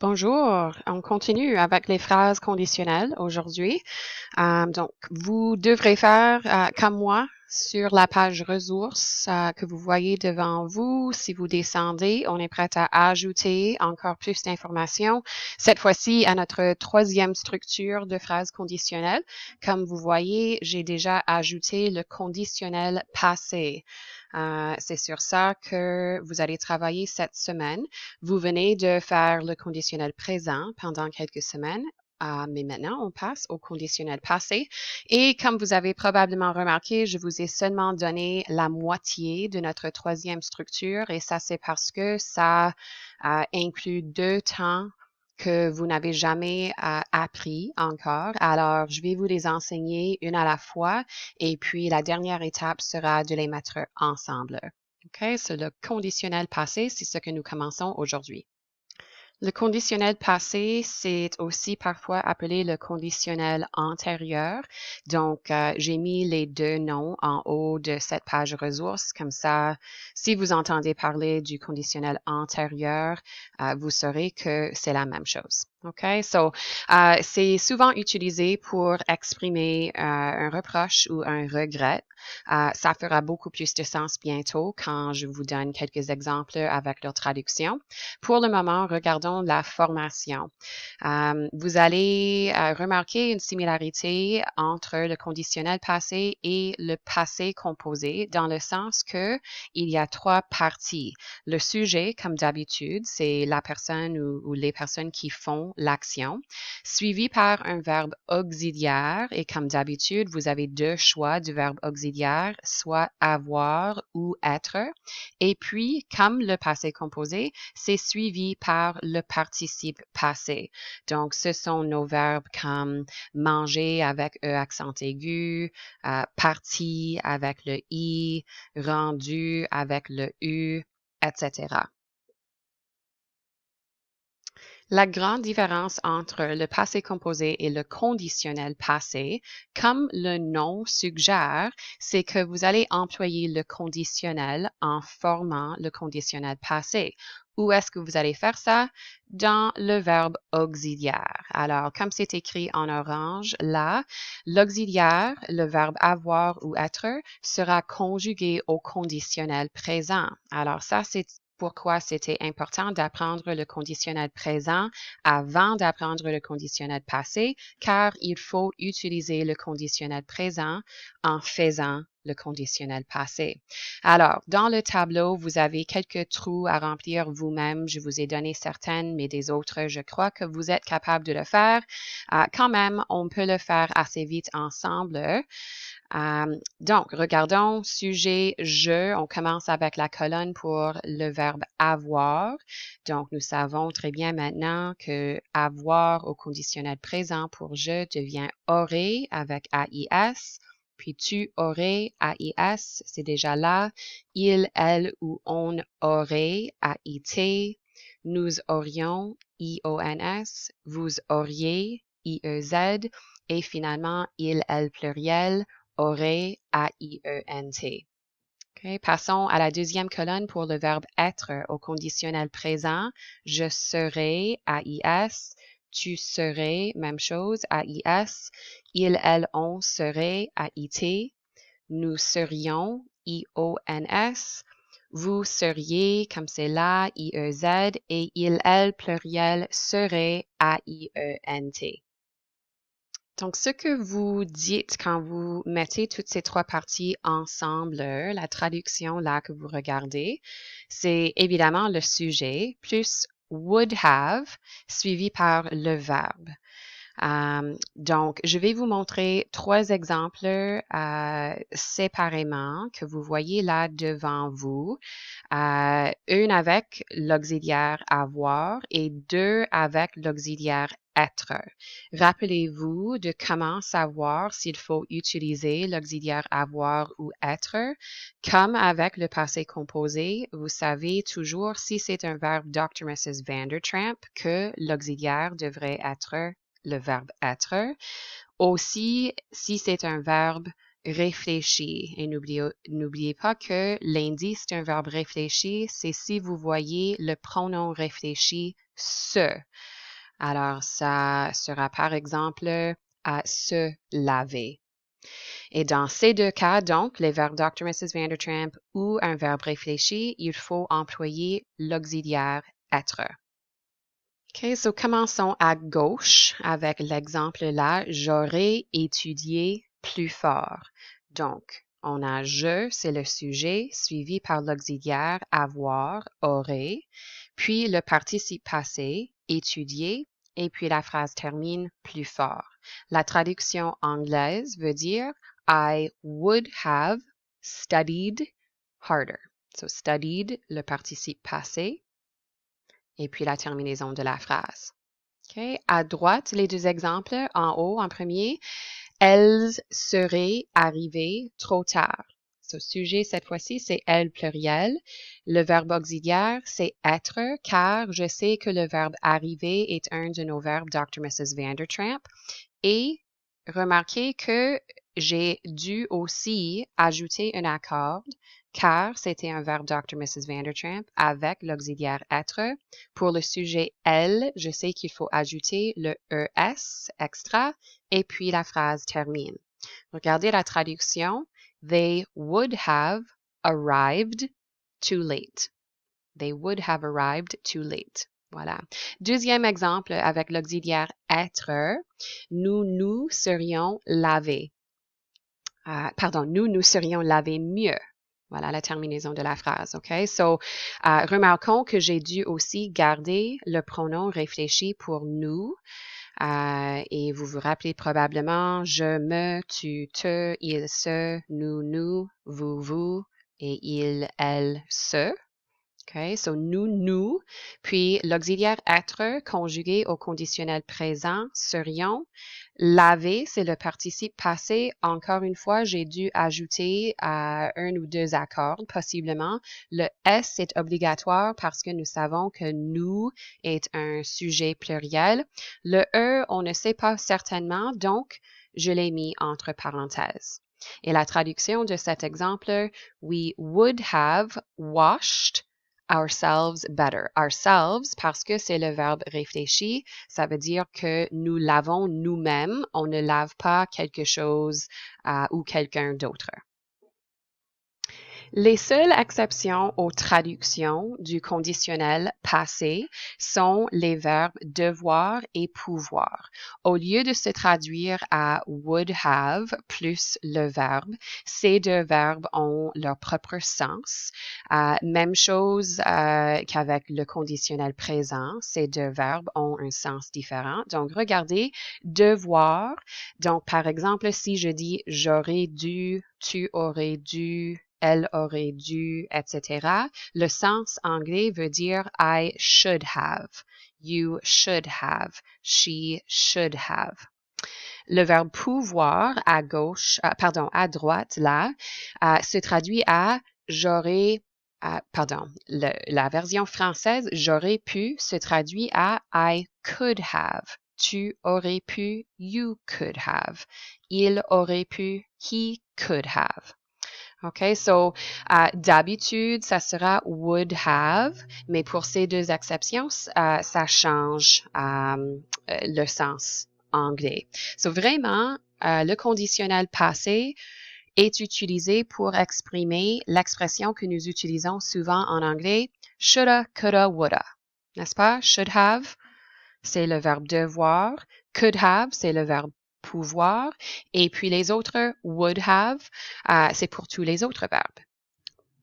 Bonjour, on continue avec les phrases conditionnelles aujourd'hui. Donc, vous devrez faire comme moi sur la page ressources que vous voyez devant vous. Si vous descendez, on est prêt à ajouter encore plus d'informations, cette fois-ci à notre troisième structure de phrases conditionnelles. Comme vous voyez, j'ai déjà ajouté le conditionnel passé. C'est sur ça que vous allez travailler cette semaine. Vous venez de faire le conditionnel présent pendant quelques semaines. Mais maintenant, on passe au conditionnel passé. Et comme vous avez probablement remarqué, je vous ai seulement donné la moitié de notre troisième structure et ça, c'est parce que ça inclut 2 temps que vous n'avez jamais appris encore. Alors, je vais vous les enseigner une à la fois et puis la dernière étape sera de les mettre ensemble. OK? C'est le conditionnel passé, c'est ce que nous commençons aujourd'hui. Le conditionnel passé, c'est aussi parfois appelé le conditionnel antérieur. Donc, j'ai mis les deux noms en haut de cette page ressources. Comme ça, si vous entendez parler du conditionnel antérieur, vous saurez que c'est la même chose. OK? So, c'est souvent utilisé pour exprimer un reproche ou un regret. Ça fera beaucoup plus de sens bientôt quand je vous donne quelques exemples avec leur traduction. Pour le moment, regardons la formation. Vous allez remarquer une similarité entre le conditionnel passé et le passé composé dans le sens que il y a 3 parties. Le sujet, comme d'habitude, c'est la personne ou les personnes qui font l'action, suivi par un verbe auxiliaire et comme d'habitude, vous avez 2 choix du verbe auxiliaire, soit avoir ou être. Et puis, comme le passé composé, c'est suivi par le participe passé. Donc, ce sont nos verbes comme manger avec E accent aigu, parti avec le I, rendu avec le U, etc. La grande différence entre le passé composé et le conditionnel passé, comme le nom suggère, c'est que vous allez employer le conditionnel en formant le conditionnel passé. Où est-ce que vous allez faire ça? Dans le verbe auxiliaire. Alors, comme c'est écrit en orange, là, l'auxiliaire, le verbe avoir ou être, sera conjugué au conditionnel présent. Alors, ça, c'est pourquoi c'était important d'apprendre le conditionnel présent avant d'apprendre le conditionnel passé, car il faut utiliser le conditionnel présent en faisant le conditionnel passé. Alors, dans le tableau, vous avez quelques trous à remplir vous-même. Je vous ai donné certaines, mais des autres, je crois que vous êtes capable de le faire. Quand même, on peut le faire assez vite ensemble. Donc, regardons sujet je. On commence avec la colonne pour le verbe avoir. Donc, nous savons très bien maintenant que avoir au conditionnel présent pour je devient aurait avec AIS. Puis tu aurais, AIS, c'est déjà là. Il, elle ou on aurait, AIT. Nous aurions, IONS. Vous auriez, IEZ. Et finalement, il, elle pluriel, aurait, A-I-E-N-T. Okay. Passons à la deuxième colonne pour le verbe être au conditionnel présent. Je serai, A-I-S. Tu serais, même chose, A-I-S. Il, elle, on serait, A-I-T. Nous serions, I-O-N-S. Vous seriez, comme c'est là, I-E-Z. Et il, elle, pluriel, serait, A-I-E-N-T. Donc, ce que vous dites quand vous mettez toutes ces 3 parties ensemble, la traduction là que vous regardez, c'est évidemment le sujet plus would have suivi par le verbe. Donc, je vais vous montrer 3 exemples séparément que vous voyez là devant vous. Une avec l'auxiliaire avoir et 2 avec l'auxiliaire être. Rappelez-vous de comment savoir s'il faut utiliser l'auxiliaire avoir ou être. Comme avec le passé composé, vous savez toujours si c'est un verbe Dr. Mrs. Vandertramp que l'auxiliaire devrait être le verbe être. Aussi, si c'est un verbe réfléchi. Et n'oubliez pas que l'indice d'un verbe réfléchi, c'est si vous voyez le pronom réfléchi se. Alors, ça sera par exemple à se laver. Et dans ces deux cas, donc, les verbes Dr. Mrs. Vandertramp ou un verbe réfléchi, il faut employer l'auxiliaire être. OK, so commençons à gauche avec l'exemple là, j'aurais étudié plus fort. Donc, on a je, c'est le sujet, suivi par l'auxiliaire avoir, aurait, puis le participe passé, étudier, et puis la phrase termine plus fort. La traduction anglaise veut dire I would have studied harder. So, studied, le participe passé, et puis la terminaison de la phrase. Okay. À droite, les deux exemples, en haut, en premier, elles seraient arrivées trop tard. So, sujet, cette fois-ci, c'est elle pluriel. Le verbe auxiliaire, c'est être, car je sais que le verbe arriver est un de nos verbes Dr. Mrs. Vandertramp. Et remarquez que j'ai dû aussi ajouter un accord car c'était un verbe Dr. Mrs. Vandertramp avec l'auxiliaire être. Pour le sujet elle, je sais qu'il faut ajouter le ES extra et puis la phrase termine. Regardez la traduction. They would have arrived too late. They would have arrived too late. Voilà. Deuxième exemple avec l'auxiliaire être, nous serions lavés. Nous serions lavés mieux. Voilà la terminaison de la phrase, OK? So, remarquons que j'ai dû aussi garder le pronom réfléchi pour nous. Et vous vous rappelez probablement je, me, tu, te, il, se, nous, vous, et il, elle, se. OK, so nous, puis l'auxiliaire être conjugué au conditionnel présent, serions. Laver, c'est le participe passé. Encore une fois, j'ai dû ajouter un ou deux accords, possiblement. Le S est obligatoire parce que nous savons que nous est un sujet pluriel. Le E, on ne sait pas certainement, donc je l'ai mis entre parenthèses. Et la traduction de cet exemple, we would have washed ourselves better. Ourselves, parce que c'est le verbe réfléchi, ça veut dire que nous lavons nous-mêmes, on ne lave pas quelque chose ou quelqu'un d'autre. Les seules exceptions aux traductions du conditionnel passé sont les verbes devoir et pouvoir. Au lieu de se traduire à would have plus le verbe, ces deux verbes ont leur propre sens. Même chose qu'avec le conditionnel présent, ces deux verbes ont un sens différent. Donc, regardez, devoir. Donc, par exemple, si je dis j'aurais dû, tu aurais dû, elle aurait dû, etc. Le sens anglais veut dire I should have, you should have, she should have. Le verbe pouvoir à gauche, à droite, là, se traduit à j'aurais, la version française j'aurais pu se traduit à I could have. Tu aurais pu, you could have. Il aurait pu, he could have. OK, so d'habitude, ça sera would have, mais pour ces deux exceptions, ça change le sens anglais. So vraiment, le conditionnel passé est utilisé pour exprimer l'expression que nous utilisons souvent en anglais, shoulda, coulda, woulda. N'est-ce pas? Should have, c'est le verbe devoir. Could have, c'est le verbe pouvoir. Et puis les autres, would have, c'est pour tous les autres verbes.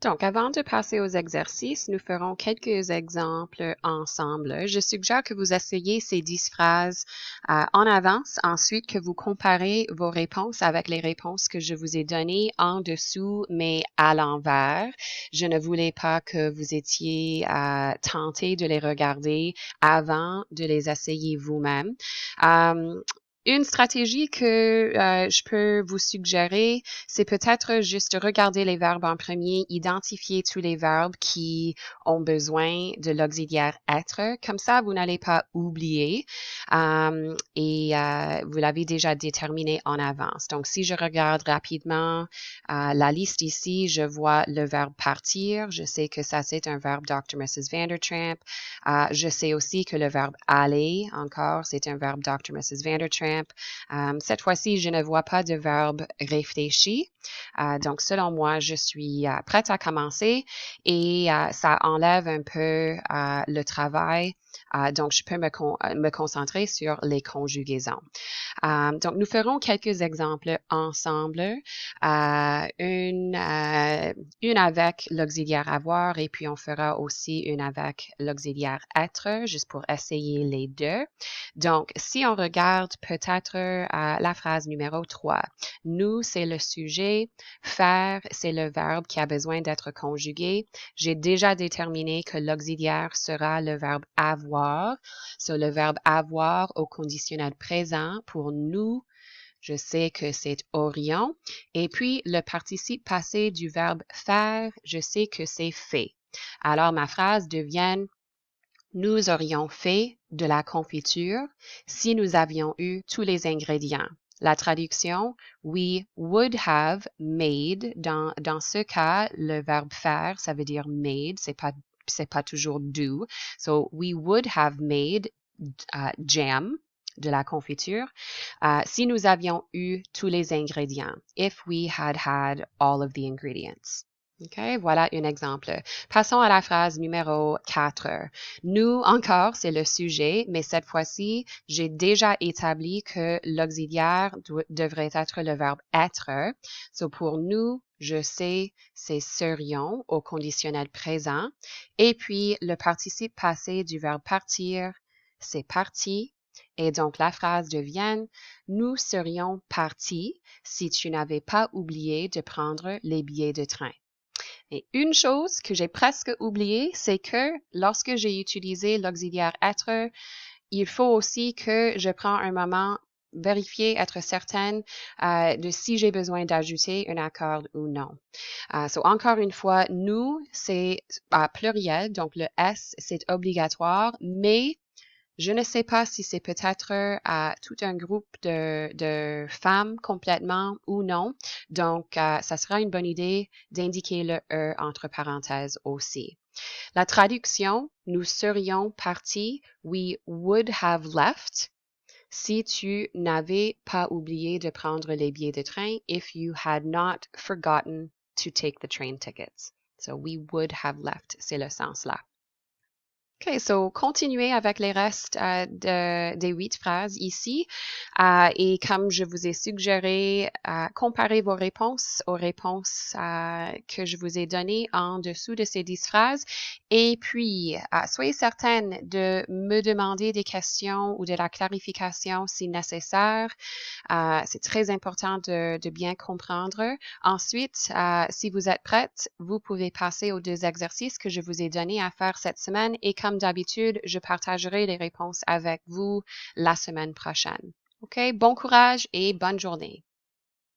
Donc, avant de passer aux exercices, nous ferons quelques exemples ensemble. Je suggère que vous essayiez ces 10 phrases en avance, ensuite que vous comparez vos réponses avec les réponses que je vous ai données en dessous, mais à l'envers. Je ne voulais pas que vous étiez tentés de les regarder avant de les essayer vous-même. Une stratégie que je peux vous suggérer, c'est peut-être juste regarder les verbes en premier, identifier tous les verbes qui ont besoin de l'auxiliaire être. Comme ça, vous n'allez pas oublier et vous l'avez déjà déterminé en avance. Donc, si je regarde rapidement la liste ici, je vois le verbe partir. Je sais que ça, c'est un verbe Dr. Mrs. Vandertramp. Je sais aussi que le verbe aller, encore, c'est un verbe Dr. Mrs. Vandertramp. Cette fois-ci, je ne vois pas de verbe réfléchi. Donc, selon moi, je suis prête à commencer et ça enlève un peu le travail. Donc, je peux me concentrer sur les conjugaisons. Donc, nous ferons quelques exemples ensemble. Une avec l'auxiliaire avoir et puis on fera aussi une avec l'auxiliaire être, juste pour essayer les deux. Donc, si on regarde peut-être la phrase numéro 3, nous, c'est le sujet, faire, c'est le verbe qui a besoin d'être conjugué. J'ai déjà déterminé que l'auxiliaire sera le verbe avoir. So, le verbe avoir au conditionnel présent pour nous, je sais que c'est aurions. Et puis, le participe passé du verbe faire, je sais que c'est fait. Alors, ma phrase devient nous aurions fait de la confiture si nous avions eu tous les ingrédients. La traduction, we would have made, dans ce cas, le verbe faire, ça veut dire made, c'est pas toujours do. So, we would have made jam, de la confiture, si nous avions eu tous les ingrédients. If we had had all of the ingredients. OK, voilà un exemple. Passons à la phrase numéro 4. Nous, encore, c'est le sujet, mais cette fois-ci, j'ai déjà établi que l'auxiliaire devrait être le verbe être. So, pour nous, je sais, c'est serions au conditionnel présent. Et puis, le participe passé du verbe partir, c'est parti. Et donc, la phrase devient nous serions partis si tu n'avais pas oublié de prendre les billets de train. Et une chose que j'ai presque oubliée, c'est que lorsque j'ai utilisé l'auxiliaire être, il faut aussi que je prends un moment vérifier, être certaine de si j'ai besoin d'ajouter un accord ou non. So, encore une fois, nous, c'est pluriel, donc le S, c'est obligatoire, mais je ne sais pas si c'est peut-être tout un groupe de femmes complètement ou non. Donc, ça sera une bonne idée d'indiquer le E entre parenthèses aussi. La traduction, nous serions partis, we would have left, si tu n'avais pas oublié de prendre les billets de train, if you had not forgotten to take the train tickets. So, we would have left, c'est le sens là. OK, so continuez avec les restes des 8 phrases ici. Et comme je vous ai suggéré, comparez vos réponses aux réponses que je vous ai données en dessous de ces 10 phrases. Et puis, soyez certaine de me demander des questions ou de la clarification si nécessaire. C'est très important de bien comprendre. Ensuite, si vous êtes prête, vous pouvez passer aux 2 exercices que je vous ai donnés à faire cette semaine et comme d'habitude, je partagerai les réponses avec vous la semaine prochaine. OK? Bon courage et bonne journée.